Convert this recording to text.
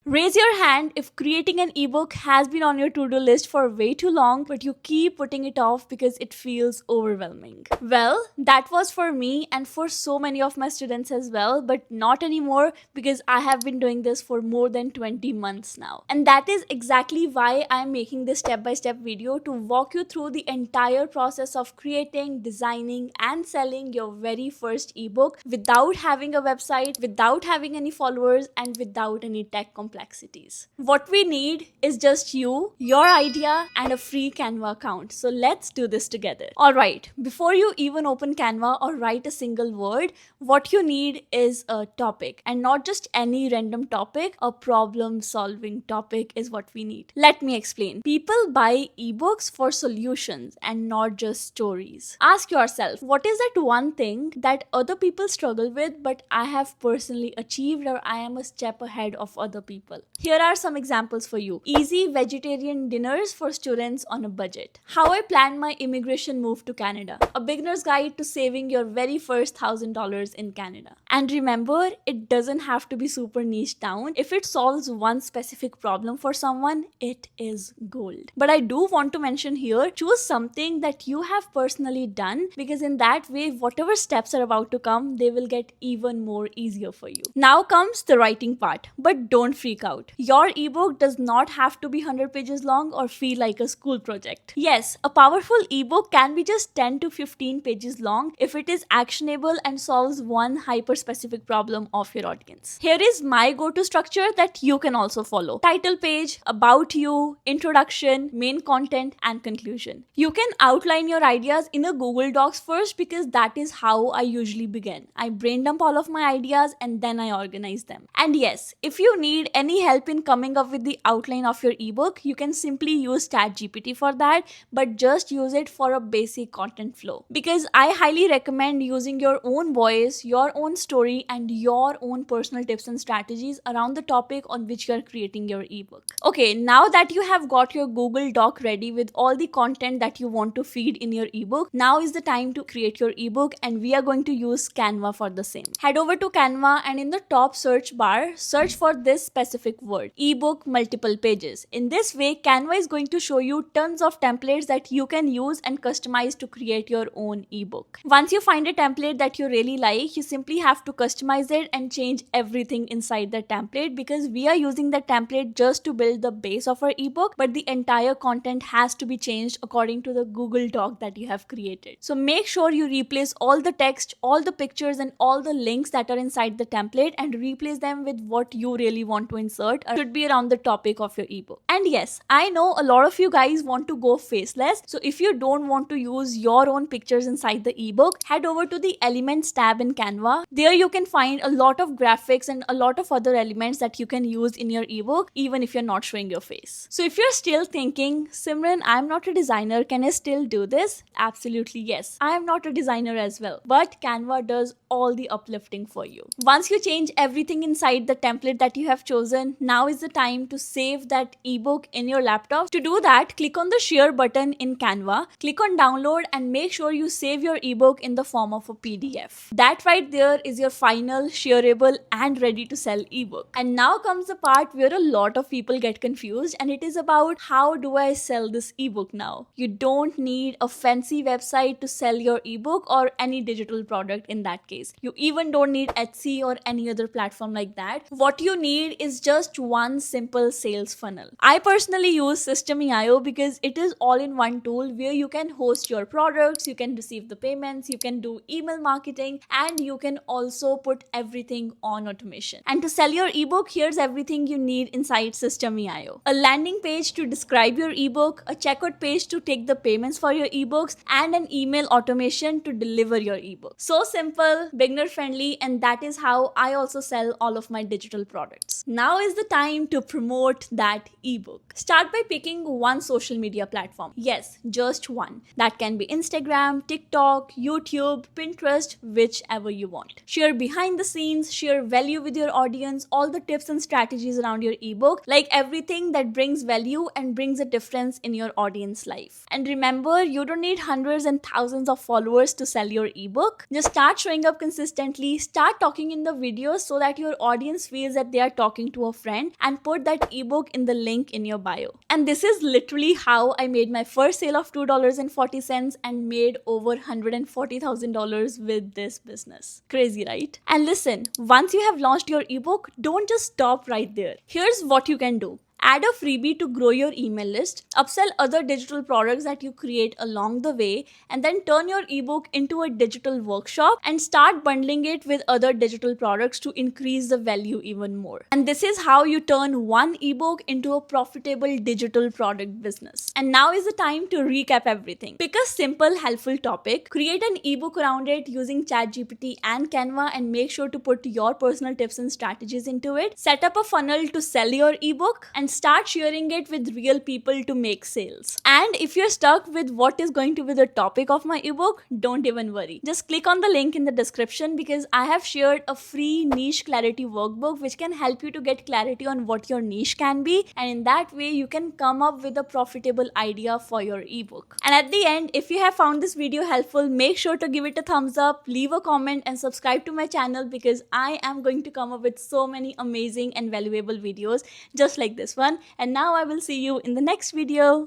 Raise your hand if creating an ebook has been on your to-do list for way too long, but you keep putting it off because it feels overwhelming. Well, that was for me and for so many of my students as well, but not anymore because I have been doing this for more than 20 months now. And that is exactly why I'm making this step-by-step video to walk you through the entire process of creating, designing, and selling your very first ebook without having a website, without having any followers, and without any tech complexities. What we need is just you, your idea, and a free Canva account. So let's do this together. Alright, before you even open Canva or write a single word, what you need is a topic, and not just any random topic. A problem solving topic is what we need. Let me explain. People buy ebooks for solutions and not just stories. Ask yourself, what is that one thing that other people struggle with but I have personally achieved, or I am a step ahead of other people? Here are some examples for you. Easy vegetarian dinners for students on a budget. How I planned my immigration move to Canada. A beginner's guide to saving your very first $1,000 in Canada. And remember, it doesn't have to be super niche down. If it solves one specific problem for someone, it is gold. But I do want to mention here, choose something that you have personally done, because in that way, whatever steps are about to come, they will get even more easier for you. Now comes the writing part, but don't freak out. Your ebook does not have to be 100 pages long or feel like a school project. Yes, a powerful ebook can be just 10 to 15 pages long if it is actionable and solves one hyper-specific problem of your audience. Here is my go-to structure that you can also follow. Title page, about you, introduction, main content, and conclusion. You can outline your ideas in a Google Docs first because that is how I usually begin. I brain dump all of my ideas and then I organize them. And yes, if you need any help in coming up with the outline of your ebook, you can simply use ChatGPT for that, but just use it for a basic content flow. Because I highly recommend using your own voice, your own story, and your own personal tips and strategies around the topic on which you are creating your ebook. Okay, now that you have got your Google Doc ready with all the content that you want to feed in your ebook, now is the time to create your ebook, and we are going to use Canva for the same. Head over to Canva and in the top search bar, search for this specific word, ebook multiple pages. In this way, Canva is going to show you tons of templates that you can use and customize to create your own ebook. Once you find a template that you really like, you simply have to customize it and change everything inside the template, because we are using the template just to build the base of our ebook, but the entire content has to be changed according to the Google Doc that you have created. So make sure you replace all the text, all the pictures, and all the links that are inside the template and replace them with what you really want to insert or should be around the topic of your ebook. And yes, I know a lot of you guys want to go faceless, so if you don't want to use your own pictures inside the ebook, head over to the Elements tab in Canva. There you can find a lot of graphics and a lot of other elements that you can use in your ebook, even if you're not showing your face. So if you're still thinking, Simran, I'm not a designer, can I still do this? Absolutely yes. I am not a designer as well, but Canva does all the uplifting for you. Once you change everything inside the template that you have chosen, now is the time to save that ebook in your laptop. To do that, click on the share button in Canva, click on download, and make sure you save your ebook in the form of a PDF. That right there is your final shareable and ready to sell ebook. And now comes the part where a lot of people get confused, and it is about, how do I sell this ebook now? You don't need a fancy website to sell your ebook or any digital product in that case. You even don't need Etsy or any other platform like that. What you need is just one simple sales funnel. I personally use System.io because it is all-in-one tool where you can host your products, you can receive the payments, you can do email marketing, and you can also put everything on automation. And to sell your ebook, here's everything you need inside System.io. A landing page to describe your ebook, a checkout page to take the payments for your ebooks, and an email automation to deliver your ebook. So simple, beginner friendly, and that is how I also sell all of my digital products. Now is the time to promote that ebook. Start by picking one social media platform. Yes, just one. That can be Instagram, TikTok, YouTube, Pinterest, whichever you want. Share behind the scenes, share value with your audience, all the tips and strategies around your ebook, like everything that brings value and brings a difference in your audience life. And remember, you don't need hundreds and thousands of followers to sell your ebook. Just start showing up consistently, start talking in the videos so that your audience feels that they are talking to to a friend and put that ebook in the link in your bio. And this is literally how I made my first sale of $2.40 and made over $140,000 with this business. Crazy, right? And listen, once you have launched your ebook, don't just stop right there. Here's what you can do. Add a freebie to grow your email list, upsell other digital products that you create along the way, and then turn your ebook into a digital workshop and start bundling it with other digital products to increase the value even more. And this is how you turn one ebook into a profitable digital product business. And now is the time to recap everything. Pick a simple, helpful topic, create an ebook around it using ChatGPT and Canva, and make sure to put your personal tips and strategies into it. Set up a funnel to sell your ebook and start sharing it with real people to make sales. And if you're stuck with what is going to be the topic of my ebook, don't even worry. Just click on the link in the description because I have shared a free niche clarity workbook which can help you to get clarity on what your niche can be, and in that way you can come up with a profitable idea for your ebook. And at the end, if you have found this video helpful, make sure to give it a thumbs up, leave a comment and subscribe to my channel because I am going to come up with so many amazing and valuable videos just like this one. And now I will see you in the next video.